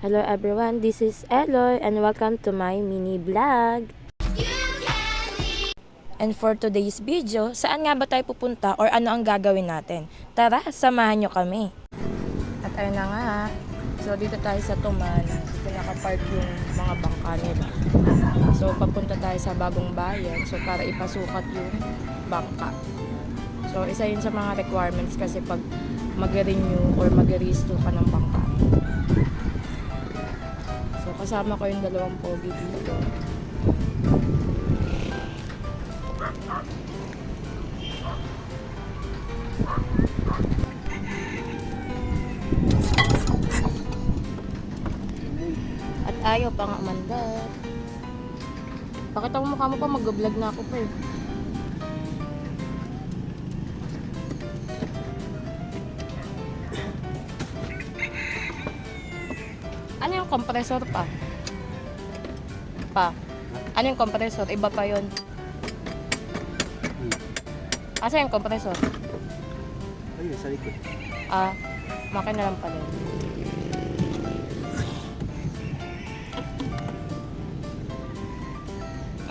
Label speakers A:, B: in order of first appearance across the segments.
A: Hello everyone, this is Eloy and welcome to my mini vlog. And for today's video, saan nga ba tayo pupunta or ano ang gagawin natin? Tara, samahan nyo kami. At ayun na nga, so dito tayo sa Tuman, dito nakapark yung mga bangka nila. So papunta tayo sa Bagong Bayan, so para ipasukat yung bangka. So isa yun sa mga requirements kasi pag mag-renew or mag-restore ka ng bangka. So kasama ko yung dalawang pogi dito. At ayaw pa nga umandar. Pakita mo mukha mo pa, mag-vlog na ako pa eh. Ano yung compressor pa? Ano yung compressor? Iba pa yun. Asa yung compressor?
B: Ayun, sa likod.
A: Makina lang pala.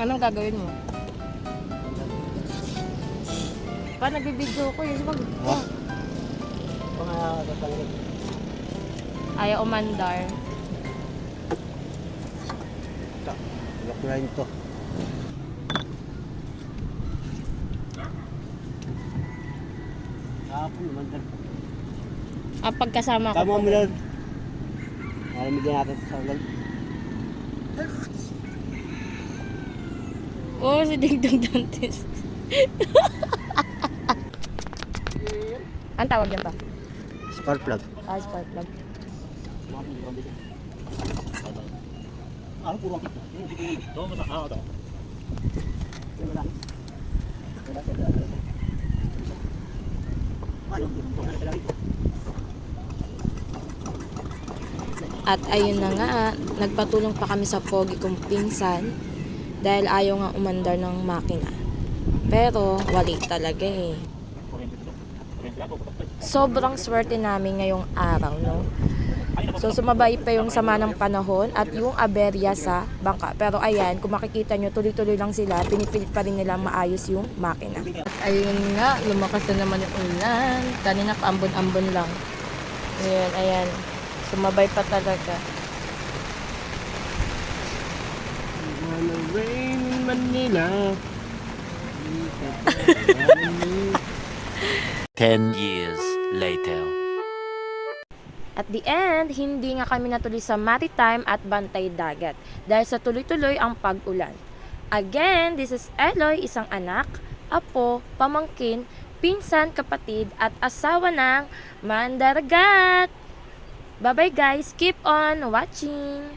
A: Anong gagawin mo? Nagbibideo ko yun. Ayaw umandar.
B: Lock na rin to. Hapon naman dyan.
A: Pagkasama ko.
B: Tama mo lang. Malamig na natin sa ulan.
A: Si Dingdong Dantes. Ang tawag yan ba?
B: Spark plug.
A: Spark plug. At ayun na nga, nagpatulong pa kami sa pogi kong pinsan dahil ayaw nga umandar ng makina. Pero wali talaga eh. Sobrang swerte namin ngayong araw, no? So sumabay pa yung sama ng panahon at yung aberya sa bangka. Pero ayan, kung makikita nyo, tuloy-tuloy lang sila. Pinipilit pa rin nila maayos yung makina. At ayun nga, lumakas na naman yung ulan. Kanina pa ambon-ambon lang. Ayan. Sumabay pa talaga.
B: Wanna rain in Manila.
C: 10 years later.
A: At the end, hindi nga kami natuloy sa maritime at bantay dagat dahil sa tuloy-tuloy ang pag-ulan. Again, this is Eloy, isang anak, apo, pamangkin, pinsan, kapatid at asawa ng mandaragat. Bye-bye guys, keep on watching!